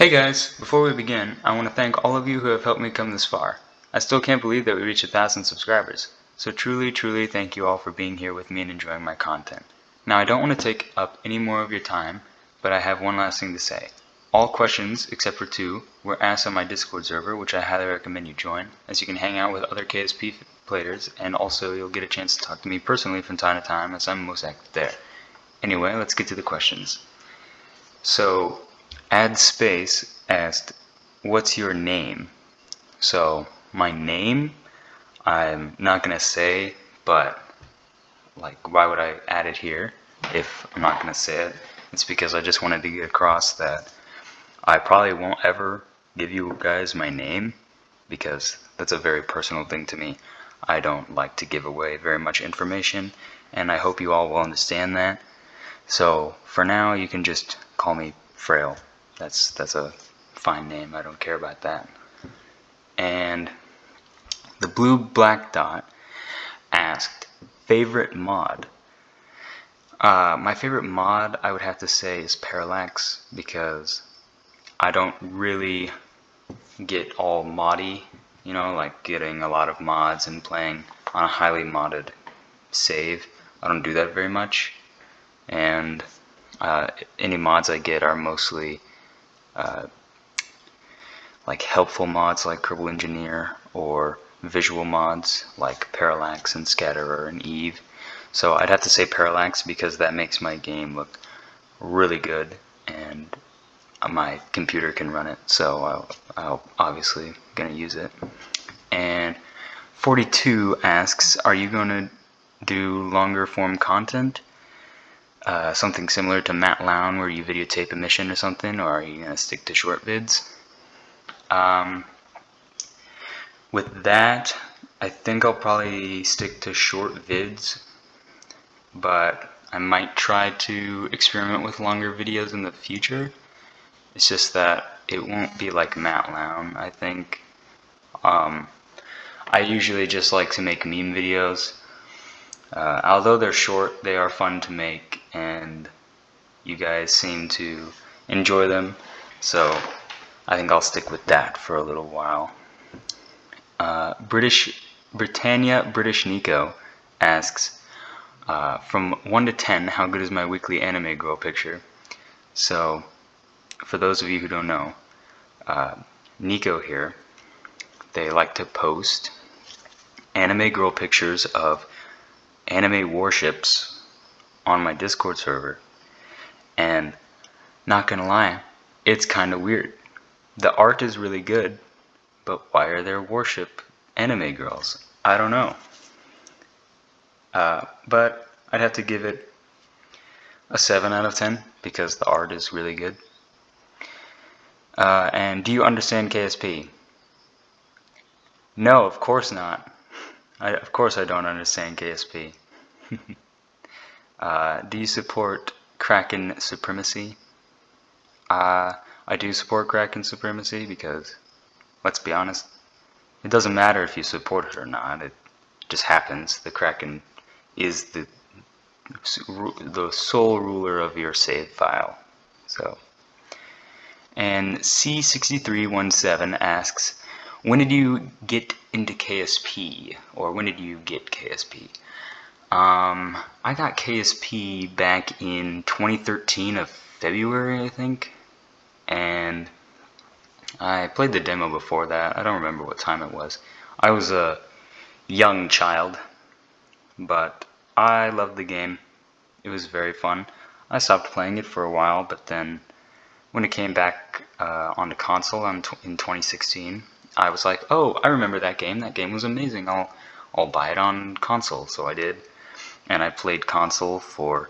Hey guys, before we begin, I want to thank all of you who have helped me come this far. I still can't believe that we reached 1,000 subscribers, so truly thank you all for being here with me and enjoying my content. Now I don't want to take up any more of your time, but I have one last thing to say. All questions, except for 2, were asked on my Discord server, which I highly recommend you join, as you can hang out with other KSP players, and also you'll get a chance to talk to me personally from time to time, as I'm most active there. Anyway, let's get to the questions. So, Add Space asked, what's your name? So, my name, I'm not going to say, but, why would I add it here if I'm not going to say it? It's because I just wanted to get across that I probably won't ever give you guys my name, because that's a very personal thing to me. I don't like to give away very much information, and I hope you all will understand that. So, for now, you can just call me Frail. That's a fine name. I don't care about that. And the blue black dot asked, favorite mod? My favorite mod, I would have to say, is Parallax, because I don't really get all moddy, like getting a lot of mods and playing on a highly modded save. I don't do that very much. And any mods I get are mostly like helpful mods like Kerbal Engineer, or visual mods like Parallax and Scatterer and Eve. So I'd have to say Parallax, because that makes my game look really good and my computer can run it, so I'll obviously gonna use it. And 42 asks, are you gonna do longer form content? Something similar to Matt Lown, where you videotape a mission or something, or are you gonna stick to short vids? With that, I think I'll probably stick to short vids, but I might try to experiment with longer videos in the future. It's just that it won't be like Matt Lown, I think. I usually just like to make meme videos. Although they're short, they are fun to make, and you guys seem to enjoy them, so I think I'll stick with that for a little while. British Nico asks, from 1 to 10, how good is my weekly anime girl picture? So, for those of you who don't know, Nico here, they like to post anime girl pictures of anime warships on my Discord server, and not gonna lie, it's kinda weird. The art is really good, but why are there warship anime girls? I don't know. But I'd have to give it a 7 out of 10, because the art is really good. And do you understand KSP? No, of course not. Of course I don't understand KSP. Do you support Kraken supremacy? I do support Kraken supremacy, because, let's be honest, it doesn't matter if you support it or not. It just happens. The Kraken is the sole ruler of your save file. So, and C6317 asks, when did you get into KSP, or when did you get KSP? I got KSP back in 2013 of February, I think, and I played the demo before that. I don't remember what time it was. I was a young child, but I loved the game. It was very fun. I stopped playing it for a while, but then when it came back on the console in 2016, I was like, oh, I remember that game. That game was amazing. I'll buy it on console. So I did, and I played console for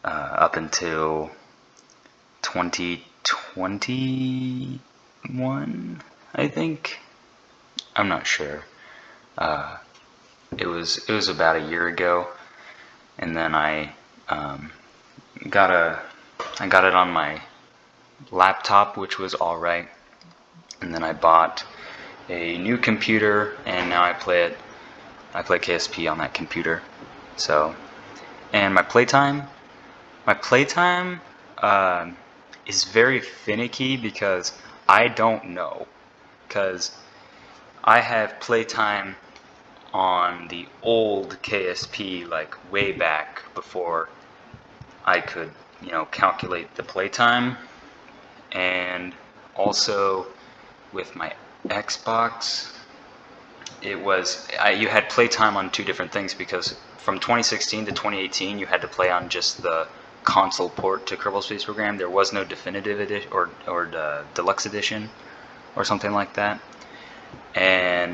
up until 2021, I think. I'm not sure. It was about a year ago, and then I got it on my laptop, which was alright, and then I bought a new computer, and now I play KSP on that computer. So, and my playtime, is very finicky because I don't know. Because I have playtime on the old KSP, like way back before I could, calculate the playtime, and also with my Xbox, you had playtime on two different things because from 2016 to 2018 you had to play on just the console port to Kerbal Space Program. There was no definitive edition or the deluxe edition or something like that.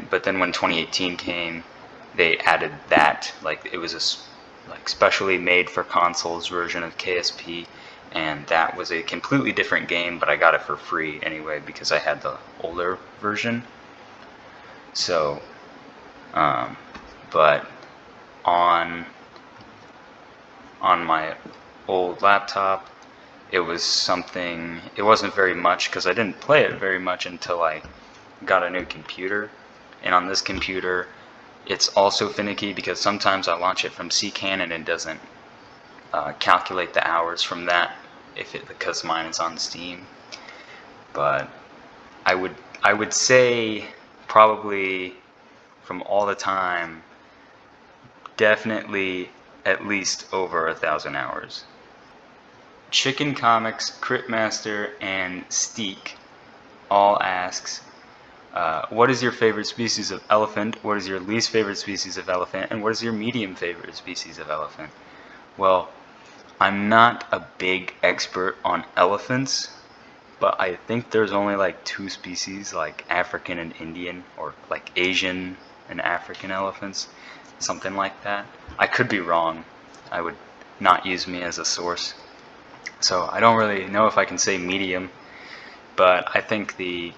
But then when 2018 came, they added that, like it was a specially made for consoles version of KSP, and that was a completely different game, but I got it for free anyway because I had the older version. So, but on my old laptop, it wasn't very much because I didn't play it very much until I got a new computer. And on this computer, it's also finicky because sometimes I launch it from CCAN and it doesn't calculate the hours from that because mine is on Steam. But I would say probably from all the time, definitely at least over 1,000 hours. Chicken Comics, Critmaster, and Steak all asks, what is your favorite species of elephant? What is your least favorite species of elephant? And what is your medium favorite species of elephant? Well, I'm not a big expert on elephants, but I think there's only like two species, like African and Indian, or like Asian and African elephants, something like that. I could be wrong. I would not use me as a source. So I don't really know if I can say medium, but I think the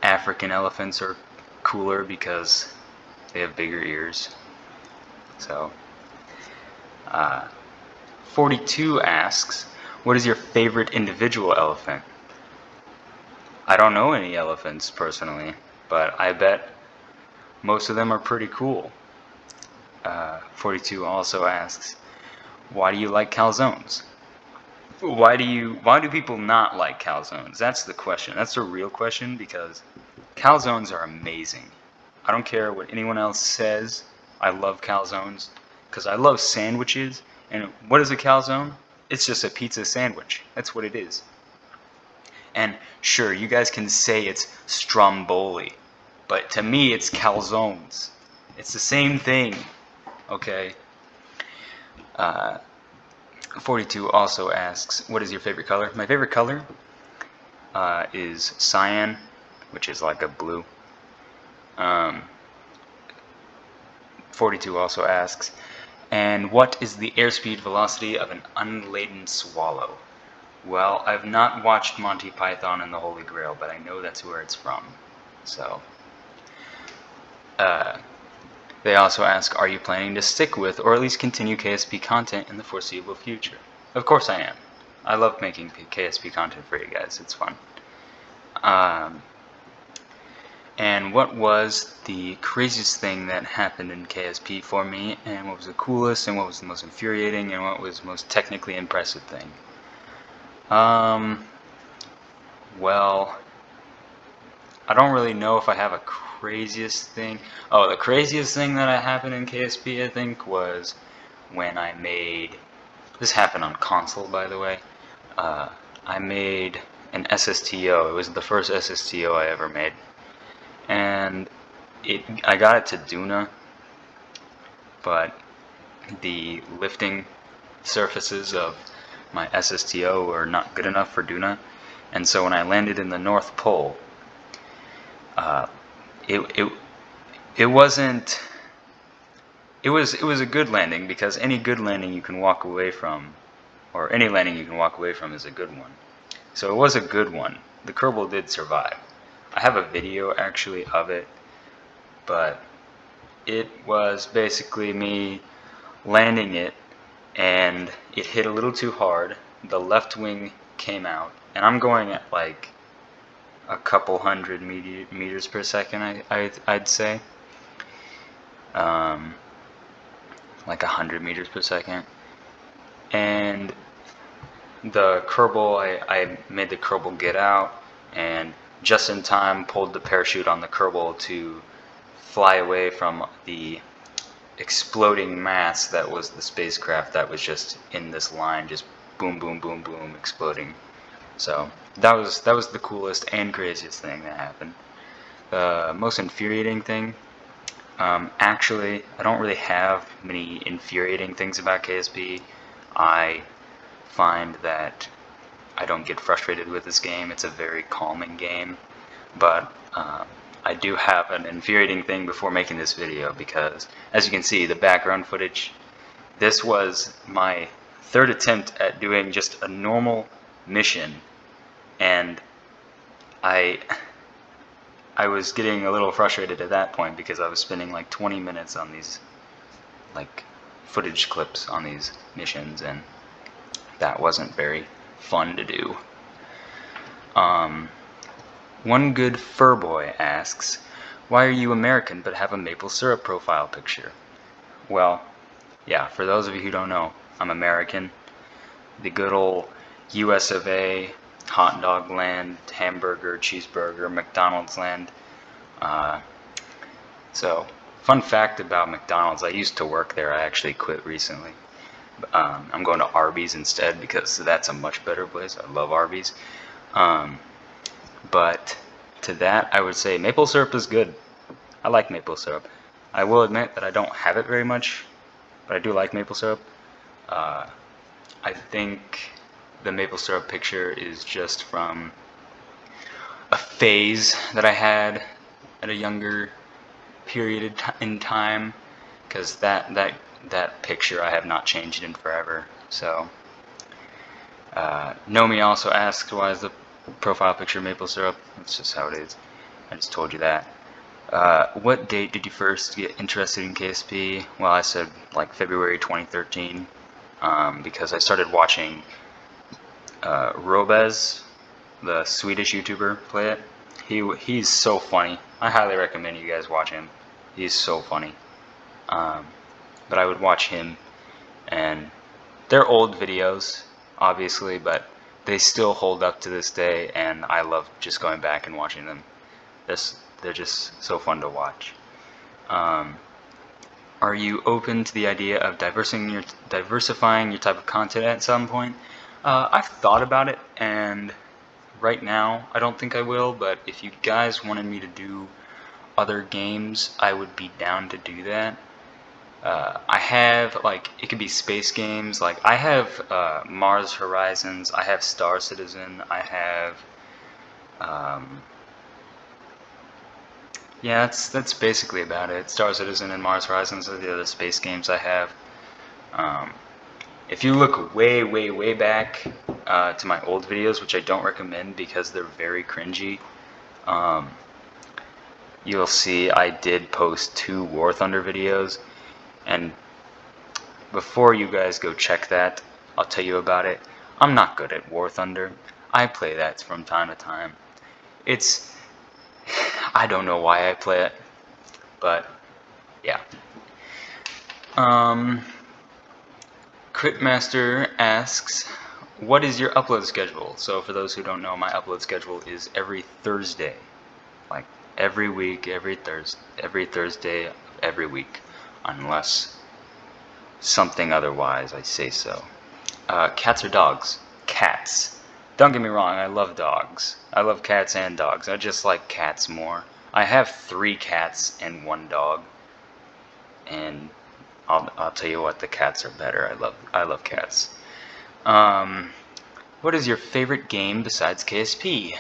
African elephants are cooler because they have bigger ears. So, 42 asks, what is your favorite individual elephant? I don't know any elephants personally, but I bet most of them are pretty cool. 42 also asks, why do you like calzones? Why do people not like calzones? That's the question. That's the real question, because calzones are amazing. I don't care what anyone else says. I love calzones because I love sandwiches. And what is a calzone? It's just a pizza sandwich. That's what it is. And sure, you guys can say it's stromboli, but to me it's calzones. It's the same thing. Okay. 42 also asks, what is your favorite color? My favorite color is cyan, which is like a blue. 42 also asks, and what is the airspeed velocity of an unladen swallow? Well, I've not watched Monty Python and the Holy Grail, but I know that's where it's from. So, they also ask, are you planning to stick with, or at least continue KSP content in the foreseeable future? Of course I am. I love making KSP content for you guys. It's fun. And what was the craziest thing that happened in KSP for me, and what was the coolest, and what was the most infuriating, and what was the most technically impressive thing? Well, I don't really know if I have a craziest thing. Oh, the craziest thing that happened in KSP, I think, was when I made, this happened on console, by the way, I made an SSTO. It was the first SSTO I ever made. And I got it to Duna, but the lifting surfaces of my SSTO were not good enough for Duna, and so when I landed in the North Pole, it wasn't. It was a good landing, because any good landing you can walk away from, or any landing you can walk away from, is a good one. So it was a good one. The Kerbal did survive. I have a video actually of it, but it was basically me landing it, and it hit a little too hard. The left wing came out, and I'm going at like a couple hundred meters per second, I'd say. Like 100 meters per second. And the Kerbal, I made the Kerbal get out, and just in time pulled the parachute on the Kerbal to fly away from the exploding mass that was the spacecraft that was just in this line, just boom, boom, boom, boom, exploding. So that was the coolest and craziest thing that happened. The most infuriating thing, actually, I don't really have many infuriating things about KSP. I find that I don't get frustrated with this game. It's a very calming game, but I do have an infuriating thing before making this video, because as you can see, the background footage, this was my third attempt at doing just a normal mission, and I was getting a little frustrated at that point because I was spending like 20 minutes on these like footage clips on these missions, and that wasn't very fun to do. One good fur boy asks, why are you American but have a maple syrup profile picture? Well, yeah, for those of you who don't know, I'm American. The good old US of A, hot dog land, hamburger, cheeseburger, McDonald's land. So, fun fact about McDonald's, I used to work there. I actually quit recently. I'm going to Arby's instead because that's a much better place. I love Arby's. But to that, I would say maple syrup is good. I like maple syrup. I will admit that I don't have it very much, but I do like maple syrup. I think the maple syrup picture is just from a phase that I had at a younger period in time, because that picture I have not changed in forever. So Nomi also asked, why is the profile picture maple syrup? That's just how it is. I just told you that. What date did you first get interested in KSP? Well, I said like February 2013, because I started watching Robez, the Swedish YouTuber, play it. He's so funny. I highly recommend you guys watch him. He's so funny. But I would watch him, and they're old videos, obviously, but they still hold up to this day, and I love just going back and watching them. They're just so fun to watch. Are you open to the idea of diversifying your type of content at some point? I've thought about it, and right now I don't think I will, but if you guys wanted me to do other games, I would be down to do that. I have, like, it could be space games. Like, I have Mars Horizons, I have Star Citizen, I have yeah, that's basically about it. Star Citizen and Mars Horizons are the other space games I have. If you look way, way, way back to my old videos, which I don't recommend because they're very cringy, you'll see I did post 2 War Thunder videos, and before you guys go check that, I'll tell you about it. I'm not good at War Thunder. I play that from time to time. I don't know why I play it, but yeah. Critmaster asks, what is your upload schedule? So for those who don't know, my upload schedule is every Thursday. Like every week, every Thursday of every week, unless something otherwise I say so. Cats or dogs? Cats. Don't get me wrong, I love dogs. I love cats and dogs. I just like cats more. I have 3 cats and 1 dog, and I'll tell you what, the cats are better. I love cats. What is your favorite game besides KSP?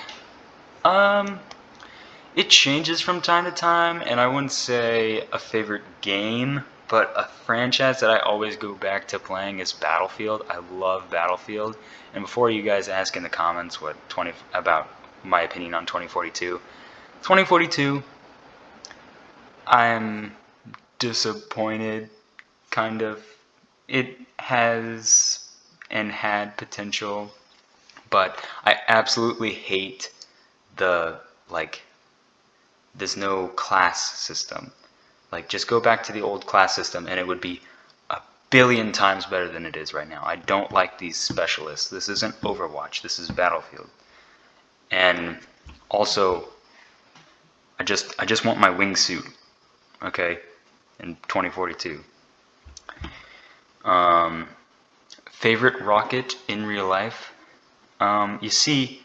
It changes from time to time, and I wouldn't say a favorite game, but a franchise that I always go back to playing is Battlefield. I love Battlefield. And before you guys ask in the comments about my opinion on 2042, I'm disappointed, kind of. It has and had potential, but I absolutely hate there's no class system. Like, just go back to the old class system and it would be a billion times better than it is right now. I don't like these specialists. This isn't Overwatch. This is Battlefield. And also, I just want my wingsuit, okay, in 2042. Favorite rocket in real life? You see,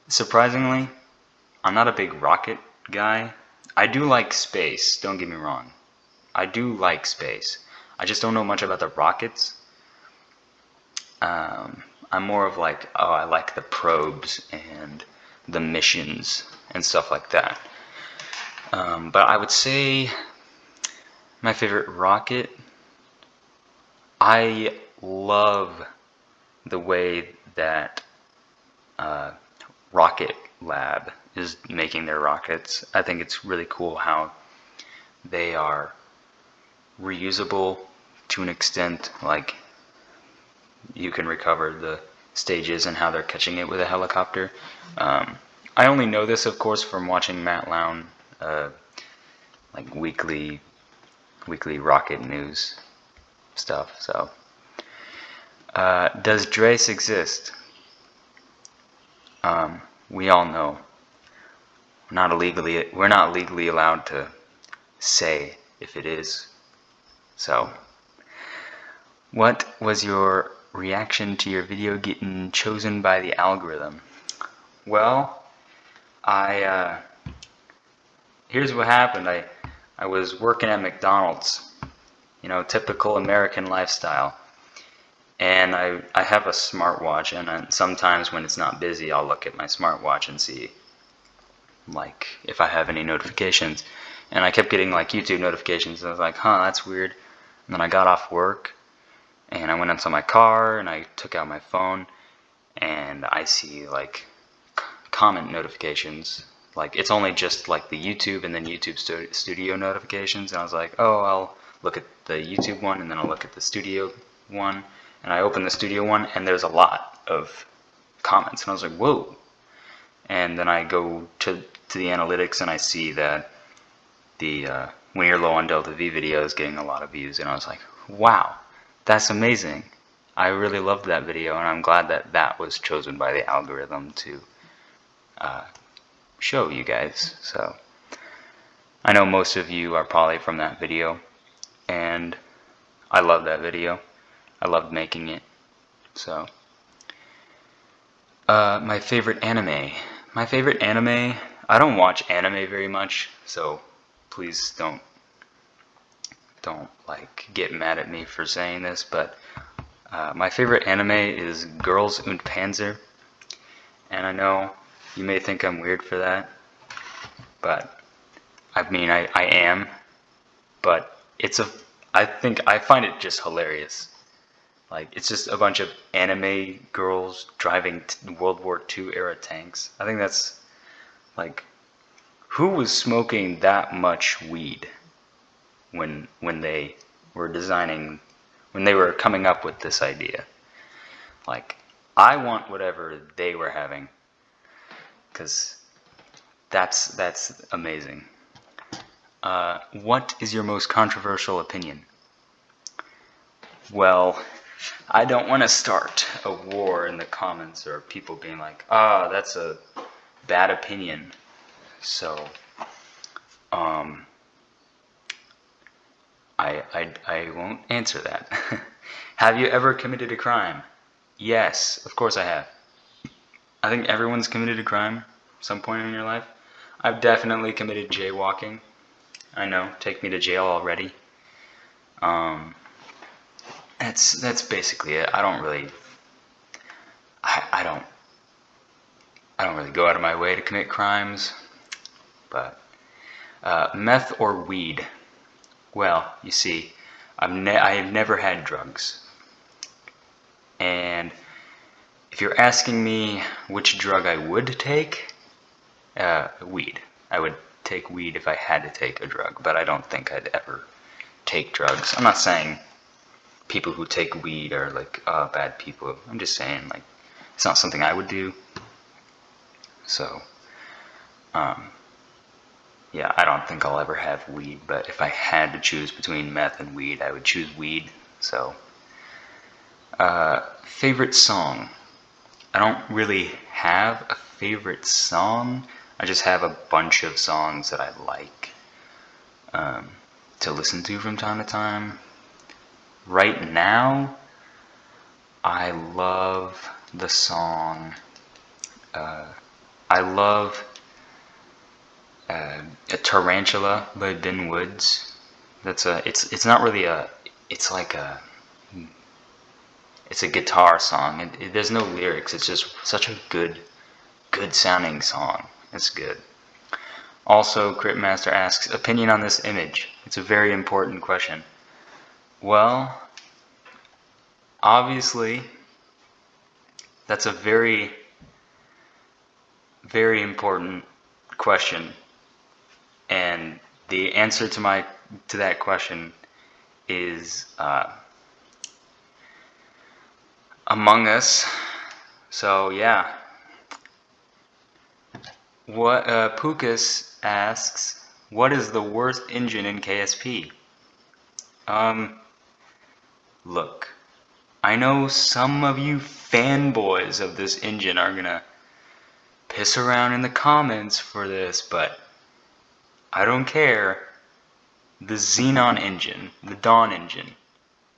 surprisingly, I'm not a big rocket guy. I do like space, don't get me wrong. I do like space. I just don't know much about the rockets. I'm more of like, oh, I like the probes and the missions and stuff like that. But I would say my favorite rocket, I love the way that Rocket Lab is making their rockets. I think it's really cool how they are reusable to an extent, like you can recover the stages and how they're catching it with a helicopter. I only know this, of course, from watching Matt Lown, like weekly rocket news stuff. So, does Drace exist? We all know we're not legally allowed to say if it is. So, what was your reaction to your video getting chosen by the algorithm? Well, here's what happened. I was working at McDonald's, typical American lifestyle. And I have a smartwatch, and sometimes when it's not busy, I'll look at my smartwatch and see, like, if I have any notifications. And I kept getting, like, YouTube notifications, and I was like, huh, that's weird. And then I got off work, and I went into my car, and I took out my phone, and I see, like, comment notifications. Like, it's only just, like, the YouTube and then YouTube Studio notifications. And I was like, oh, I'll look at the YouTube one, and then I'll look at the Studio one. And I opened the Studio one, and there's a lot of comments. And I was like, whoa. And then I go to the analytics, and I see that the When You're Low on Delta V video is getting a lot of views. And I was like, wow, that's amazing. I really loved that video, and I'm glad that that was chosen by the algorithm to show you guys. So I know most of you are probably from that video, and I love that video. I loved making it. So, my favorite anime. My favorite anime, I don't watch anime very much, so please don't like get mad at me for saying this, but my favorite anime is Girls und Panzer. And I know you may think I'm weird for that, but I mean I am, but I find it just hilarious. Like, it's just a bunch of anime girls driving World War II era tanks. I think that's, like, who was smoking that much weed when they were coming up with this idea? Like, I want whatever they were having, because that's amazing. What is your most controversial opinion? Well, I don't want to start a war in the comments or people being like, that's a bad opinion. So, I won't answer that. Have you ever committed a crime? Yes, of course I have. I think everyone's committed a crime at some point in your life. I've definitely committed jaywalking. I know, take me to jail already. That's basically it. I don't really go out of my way to commit crimes. But meth or weed? Well, you see, I have never had drugs. And if you're asking me which drug I would take, weed. I would take weed if I had to take a drug, but I don't think I'd ever take drugs. I'm not saying people who take weed are like bad people. I'm just saying, like, it's not something I would do. So, yeah, I don't think I'll ever have weed, but if I had to choose between meth and weed, I would choose weed. So, favorite song. I don't really have a favorite song. I just have a bunch of songs that I like to listen to from time to time. Right now, I love the song. I love a Tarantula by Ben Woods. It's not really it's like it's a guitar song. There's no lyrics. It's just such a good sounding song. It's good. Also, Critmaster asks, opinion on this image. It's a very important question. Well, obviously, that's a very, very important question. And the answer to that question is Among Us. So yeah. What Pukas asks, what is the worst engine in KSP? Look, I know some of you fanboys of this engine are gonna piss around in the comments for this, but I don't care. The Xenon engine, the Dawn engine,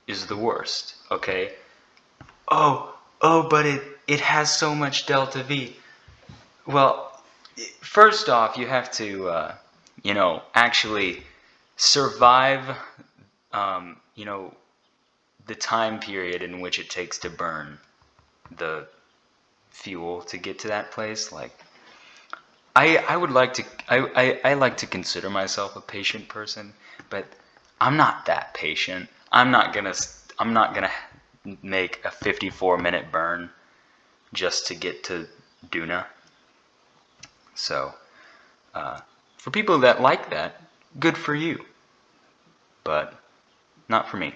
is the worst, okay? Oh, but it has so much Delta V. Well, first off, you have to, actually survive, the time period in which it takes to burn the fuel to get to that place. Like, I would like to, I like to consider myself a patient person, but I'm not that patient. I'm not gonna make a 54-minute burn just to get to Duna. So, for people that like that, good for you. But not for me.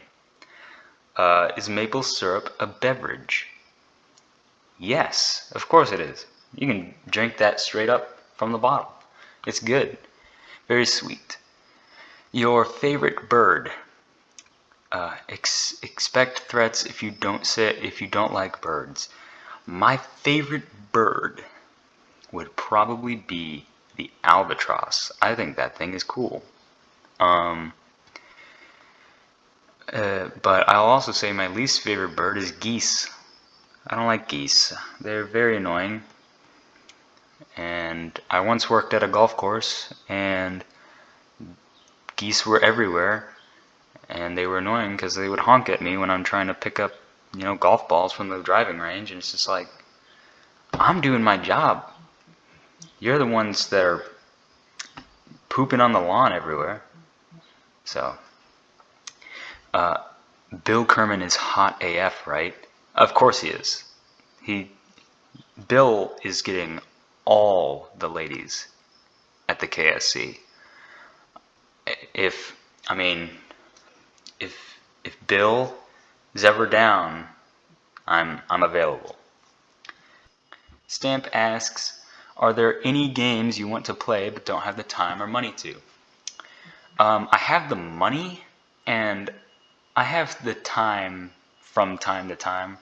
Is maple syrup a beverage? Yes, of course it is. You can drink that straight up from the bottle. It's good. Very sweet. Your favorite bird. Expect threats if you don't like birds. My favorite bird would probably be the albatross. I think that thing is cool. But I'll also say my least favorite bird is geese. I don't like geese. They're very annoying. And I once worked at a golf course, and geese were everywhere, and they were annoying because they would honk at me when I'm trying to pick up, golf balls from the driving range, and it's just like, I'm doing my job. You're the ones that are pooping on the lawn everywhere. So, Bill Kerman is hot AF, right? Of course he is. Bill is getting all the ladies at the KSC. If Bill is ever down, I'm available. Stamp asks, are there any games you want to play but don't have the time or money to? I have the money and I have the time from time to time.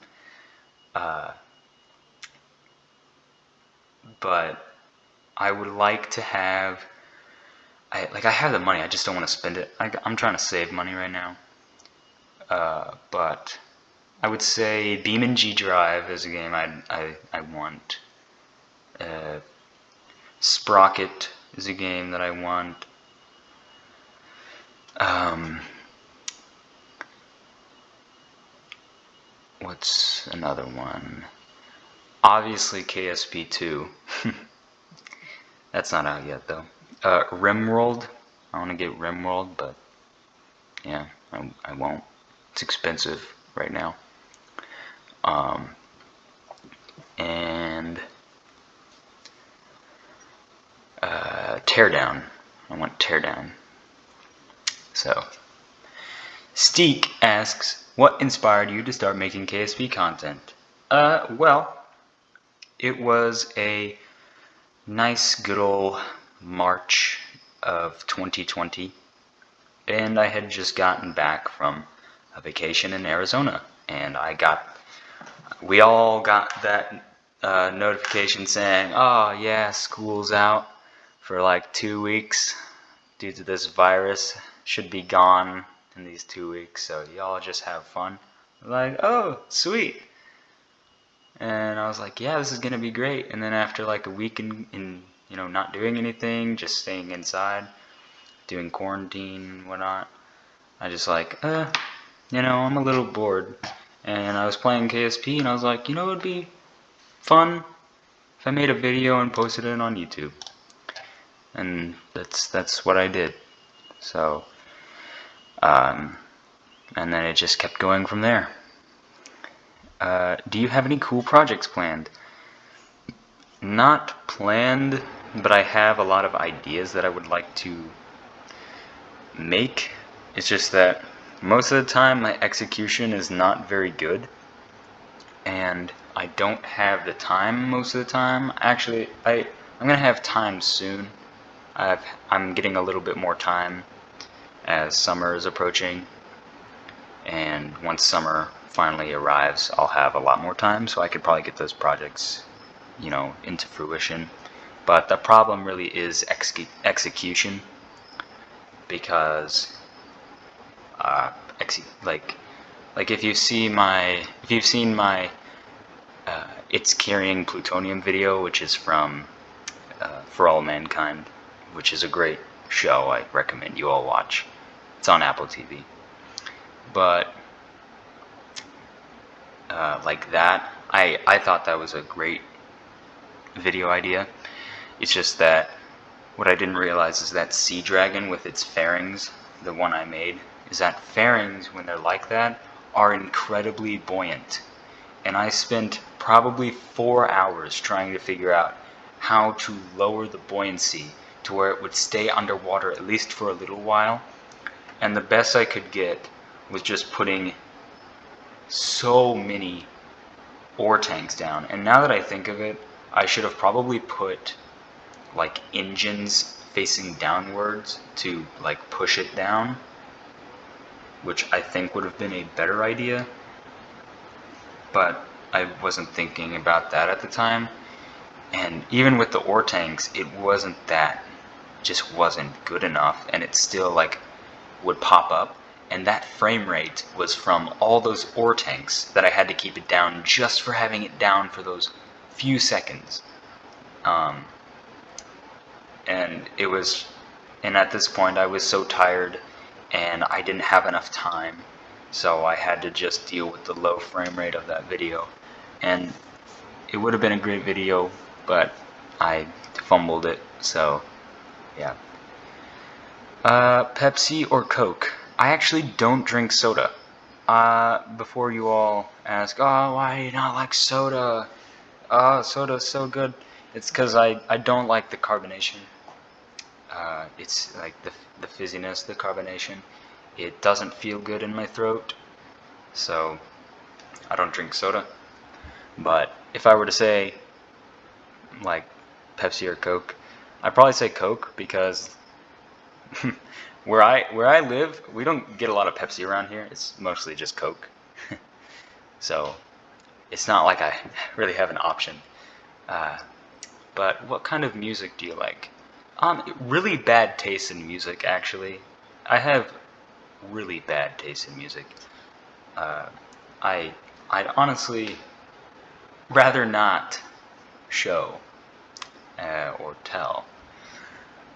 But I would like to have, I have the money, I just don't want to spend it. I'm trying to save money right now. But I would say BeamNG Drive is a game I want. Sprocket is a game that I want. What's another one? Obviously KSP 2. That's not out yet though. RimWorld. I want to get RimWorld, but yeah, I won't. It's expensive right now. And Teardown. I want Teardown. So, Steek asks, what inspired you to start making KSP content? Well, it was a nice good old March of 2020, and I had just gotten back from a vacation in Arizona, and we all got that notification saying, "Oh yeah, school's out for like 2 weeks due to this virus. Should be gone in these 2 weeks, so y'all just have fun." Like, oh, sweet. And I was like, yeah, this is gonna be great. And then after like a week in not doing anything, just staying inside, doing quarantine and whatnot, I just like, I'm a little bored. And I was playing KSP, and I was like, it'd be fun if I made a video and posted it on YouTube. And that's what I did. So, and then it just kept going from there. Do you have any cool projects planned? Not planned, but I have a lot of ideas that I would like to make. It's just that most of the time my execution is not very good, and I don't have the time most of the time. Actually, I'm gonna have time soon. I'm getting a little bit more time as summer is approaching, and once summer finally arrives, I'll have a lot more time, so I could probably get those projects into fruition. But the problem really is execution, because if you've seen my It's Carrying Plutonium video, which is from For All Mankind, which is a great show. I recommend you all watch. It's on Apple TV. But like that, I thought that was a great video idea. It's just that what I didn't realize is that Sea Dragon with its fairings, the one I made, is that fairings, when they're like that, are incredibly buoyant. And I spent probably 4 hours trying to figure out how to lower the buoyancy to where it would stay underwater at least for a little while. And the best I could get was just putting so many ore tanks down. And now that I think of it, I should have probably put like engines facing downwards to like push it down, which I think would have been a better idea. But I wasn't thinking about that at the time. And even with the ore tanks, it just wasn't good enough, and it still like would pop up. And that frame rate was from all those ore tanks that I had to keep it down just for having it down for those few seconds. And at this point I was so tired and I didn't have enough time, so I had to just deal with the low frame rate of that video. And it would have been a great video, but I fumbled it, so yeah. Pepsi or Coke? I actually don't drink soda. Before you all ask, oh, why do you not like soda? Soda's so good. It's because I don't like the carbonation. It's like the fizziness, the carbonation. It doesn't feel good in my throat, so I don't drink soda. But if I were to say, like, Pepsi or Coke, I'd probably say Coke, because where I live, we don't get a lot of Pepsi around here. It's mostly just Coke. So it's not like I really have an option. But what kind of music do you like? Really bad taste in music, actually. I have really bad taste in music. I'd honestly rather not show or tell,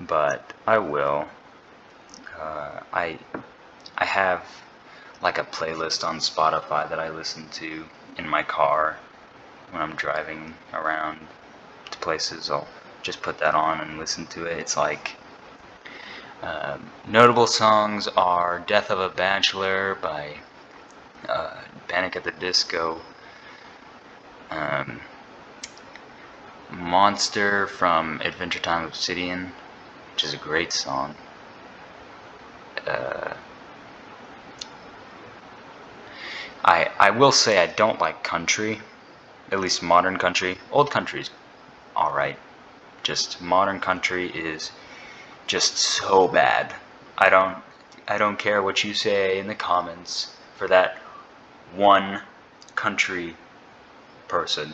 but I will. I have like a playlist on Spotify that I listen to in my car when I'm driving around to places. I'll just put that on and listen to it. It's like notable songs are "Death of a Bachelor" by Panic at the Disco, "Monster" from Adventure Time Obsidian, which is a great song. I will say I don't like country, at least modern country. Old country's alright. Just modern country is just so bad. I don't care what you say in the comments. for that one country person.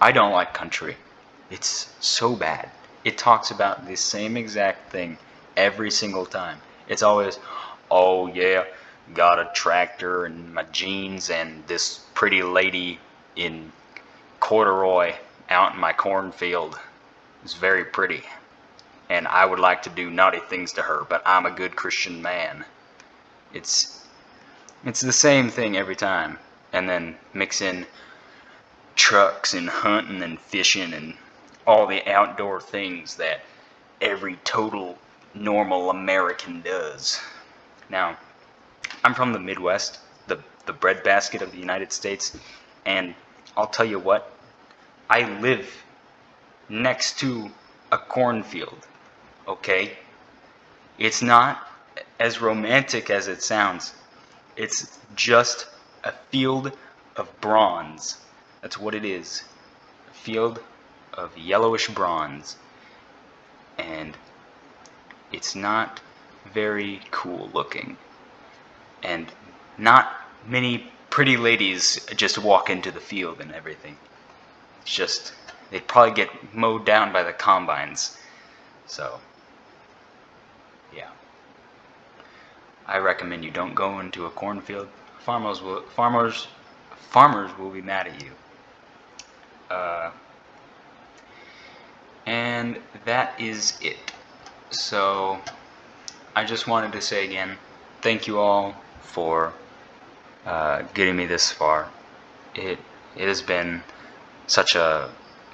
I don't like country. It's so bad. It talks about the same exact thing every single time. It's always, oh yeah, got a tractor and my jeans and this pretty lady in corduroy out in my cornfield. It's very pretty. And I would like to do naughty things to her, but I'm a good Christian man. It's the same thing every time. And then mix in trucks and hunting and fishing and all the outdoor things that every total normal American does. Now, I'm from the Midwest, the breadbasket of the United States, and I'll tell you what, I live next to a cornfield, okay? It's not as romantic as it sounds. It's just a field of bronze. That's what it is. A field of yellowish bronze. And it's not very cool looking. And not many pretty ladies just walk into the field and everything. It's just, they'd probably get mowed down by the combines. So, yeah. I recommend you don't go into a cornfield. Farmers will be mad at you. And that is it. So I just wanted to say again, thank you all for getting me this far. It has been such a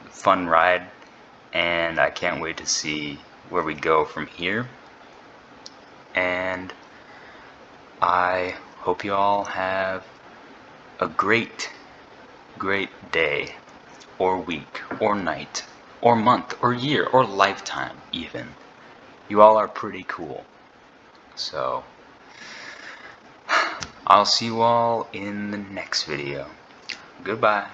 fun ride, and I can't wait to see where we go from here. And I hope you all have a great day, or week, or night, or month, or year, or lifetime even. You all are pretty cool. So, I'll see you all in the next video. Goodbye.